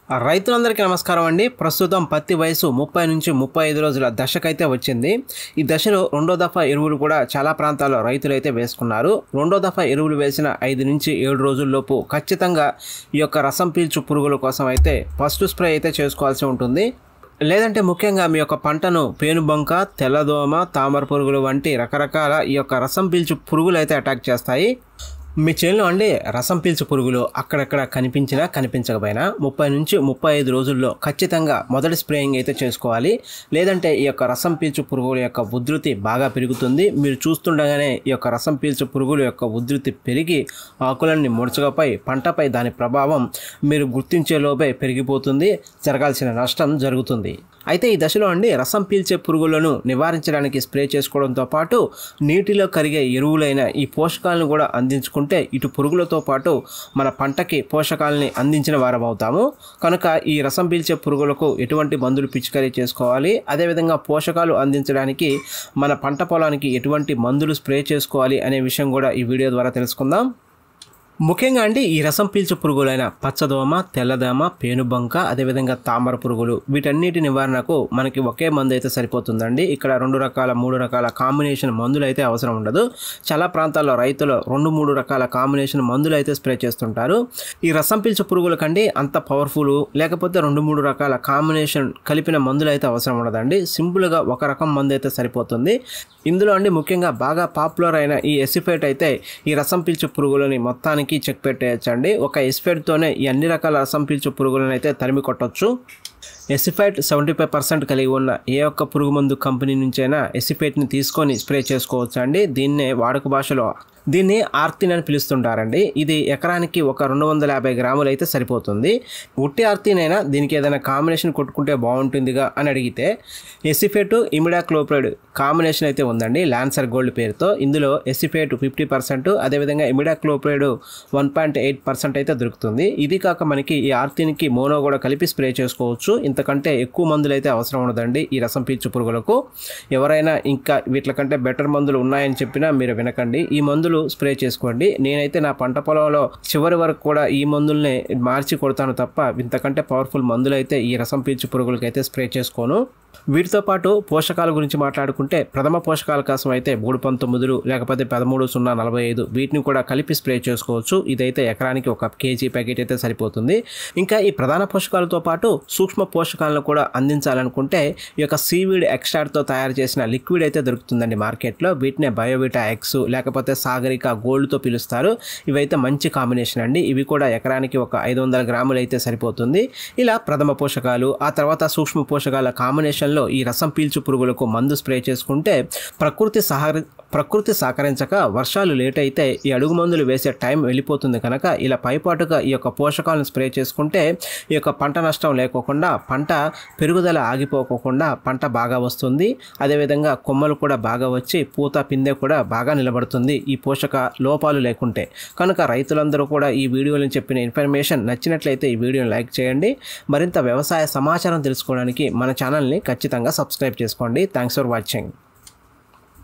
రైతులందరికీ నమస్కారం అండి. ప్రస్తుతం పత్తి వయసు 30 నుంచి 35 రోజుల దశకైతే వచ్చింది. ఈ దశలో రెండో దఫా ఎరువులు కూడా చాలా ప్రాంతాల్లో రైతులైతే వేసుకున్నారు. రెండో దఫా ఎరువులు వేసిన 5 నుంచి 7 రోజుల్లోపు ఖచ్చితంగా ఈ యొక్క రసం పీల్చు పురుగుల కోసం అయితే ఫస్ట్ స్ప్రే అయితే చేసుకోవాల్సి ఉంటుంది. లేదంటే ముఖ్యంగా మీ యొక్క పంటను పేనుబంక, తెల్లదోమ, తామర పురుగులు వంటి రకరకాల ఈ యొక్క రసం పీల్చు పురుగులు అయితే అటాక్ చేస్తాయి. మీ చేనులో అండి రసం పీల్చు పురుగులు అక్కడక్కడ కనిపించినా కనిపించకపోయినా 30 నుంచి 35 రోజుల్లో ఖచ్చితంగా మొదటి స్ప్రేయింగ్ అయితే చేసుకోవాలి. లేదంటే ఈ యొక్క రసం పీల్చు పురుగుల యొక్క ఉధృతి బాగా పెరుగుతుంది. మీరు చూస్తుండగానే ఈ యొక్క రసం పీల్చు పురుగుల యొక్క ఉధృతి పెరిగి ఆకులన్నీ ముడుచుకపోయి పంటపై దాని ప్రభావం మీరు గుర్తించేలోపే పెరిగిపోతుంది. జరగాల్సిన నష్టం జరుగుతుంది. అయితే ఈ దశలో అండి రసం పీల్చే పురుగులను నివారించడానికి స్ప్రే చేసుకోవడంతో పాటు నీటిలో కరిగే ఎరువులైన ఈ పోషకాలను కూడా అందించుకుంటే ఇటు పురుగులతో పాటు మన పంటకి పోషకాలని అందించిన వారం అవుతాము. కనుక ఈ రసం పీల్చే పురుగులకు ఎటువంటి మందులు పిచికారీ చేసుకోవాలి, అదేవిధంగా పోషకాలు అందించడానికి మన పంట పొలానికి ఎటువంటి మందులు స్ప్రే చేసుకోవాలి అనే విషయం కూడా ఈ వీడియో ద్వారా తెలుసుకుందాం. ముఖ్యంగా అండి ఈ రసం పీల్చు పురుగులైన పచ్చదోమ, తెల్లదోమ, పేనుబంక, అదేవిధంగా తామర పురుగులు వీటన్నిటి నివారణకు మనకి ఒకే మందు అయితే సరిపోతుందండి. ఇక్కడ 2 రకాల 3 రకాల కాంబినేషన్ మందులు అయితే అవసరం ఉండదు. చాలా ప్రాంతాల్లో రైతులు 2-3 రకాల కాంబినేషన్ మందులు అయితే స్ప్రే చేస్తుంటారు. ఈ రసం పీల్చు పురుగులకండి అంత పవర్ఫుల్ లేకపోతే 2-3 రకాల కాంబినేషన్ కలిపిన మందులు అయితే అవసరం ఉండదండి. సింపుల్గా ఒక రకం మందు అయితే సరిపోతుంది. ఇందులో అండి ముఖ్యంగా బాగా పాపులర్ అయిన ఈ ఎసిఫేట్ అయితే ఈ రసం పీల్చు పురుగులని మొత్తానికి చెక్ పెట్టేయచ్చండి. ఒక ఎసిఫేట్తోనే ఈ అన్ని రకాల రసం పీల్చు పురుగులను అయితే తరిమి కొట్టవచ్చు. ఎసిఫేట్ 75% కలిగి ఉన్న ఏ ఒక్క పురుగు మందు కంపెనీ నుంచైనా ఎసిఫేట్ని తీసుకొని స్ప్రే చేసుకోవచ్చు అండి. దీన్ని ఆర్తిన్ అని పిలుస్తుంటారండి. ఇది ఎకరానికి ఒక 250 గ్రాములు అయితే సరిపోతుంది. ఉట్టి ఆర్తిన్ అయినా దీనికి ఏదైనా కాంబినేషన్ కొట్టుకుంటే బాగుంటుందిగా అని అడిగితే ఎసిఫేట్ ఇమిడాక్లోప్రైడ్ కాంబినేషన్ అయితే ఉందండి, లాన్సర్ గోల్డ్ పేరుతో. ఇందులో ఎసిఫేట్ 50%, అదేవిధంగా ఇమిడాక్లోప్రైడ్ 1.8% అయితే దొరుకుతుంది. ఇది కాక మనకి ఈ ఆర్తిన్కి మోనో కూడా కలిపి స్ప్రే చేసుకోవచ్చు. ఇంతకంటే ఎక్కువ మందులు అయితే అవసరం ఉండదండి ఈ రసం పీల్చు పురుగులకు. ఎవరైనా ఇంకా వీటికంటే బెటర్ మందులు ఉన్నాయని చెప్పినా మీరు వినకండి, ఈ మందులు స్ప్రే చేసుకోండి. నేనైతే నా పంట పొలంలో చివరి వరకు కూడా ఈ మందుల్ని మార్చి కొడతాను తప్ప ఇంతకంటే పవర్ఫుల్ మందులు అయితే ఈ రసం పీల్చు పురుగులకి అయితే స్ప్రే చేసుకోను. వీటితో పాటు పోషకాల గురించి మాట్లాడుకుంటే ప్రథమ పోషకాల కోసం అయితే 319 లేకపోతే 13-0-45 వీటిని కూడా కలిపి స్ప్రే చేసుకోవచ్చు. ఇదైతే ఎకరానికి 1 kg ప్యాకెట్ అయితే సరిపోతుంది. ఇంకా ఈ ప్రధాన పోషకాలతో పాటు సూక్ష్మ పోషకాలను కూడా అందించాలనుకుంటే ఈ యొక్క సీవీడ్ ఎక్స్ట్రాక్ట్తో తయారు చేసిన లిక్విడ్ అయితే దొరుకుతుందండి మార్కెట్లో. వీటినే బయోవిటా ఎక్స్ లేకపోతే సాగరిక గోల్డ్తో పిలుస్తారు. ఇవైతే మంచి కాంబినేషన్ అండి. ఇవి కూడా ఎకరానికి ఒక 500 గ్రాములు అయితే సరిపోతుంది. ఇలా ప్రథమ పోషకాలు ఆ తర్వాత సూక్ష్మ పోషకాల కాంబినేషన్లో ఈ రసం పీల్చు పురుగులకు మందు స్ప్రే చేసుకుంటే ప్రకృతి సహకరించక వర్షాలు లేట్ అయితే ఈ అడుగు మందులు వేసే టైం వెళ్ళిపోతుంది. కనుక ఇలా పైపాటుగా ఈ యొక్క పోషకాలను స్ప్రే చేసుకుంటే ఈ యొక్క పంట నష్టం లేకోకుండా, పంట పెరుగుదల ఆగిపోకుండా పంట బాగా వస్తుంది. అదేవిధంగా కొమ్మలు కూడా బాగా వచ్చి పూత పిందె కూడా బాగా నిలబడుతుంది ఈ పోషక లోపాలు లేకుంటే. కనుక రైతులందరూ కూడా ఈ వీడియోలో చెప్పిన ఇన్ఫర్మేషన్ నచ్చినట్లయితే ఈ వీడియోని లైక్ చేయండి. మరింత వ్యవసాయ సమాచారం తెలుసుకోవడానికి మన ఛానల్ని ఖచ్చితంగా సబ్స్క్రైబ్ చేసుకోండి. Thanks for watching.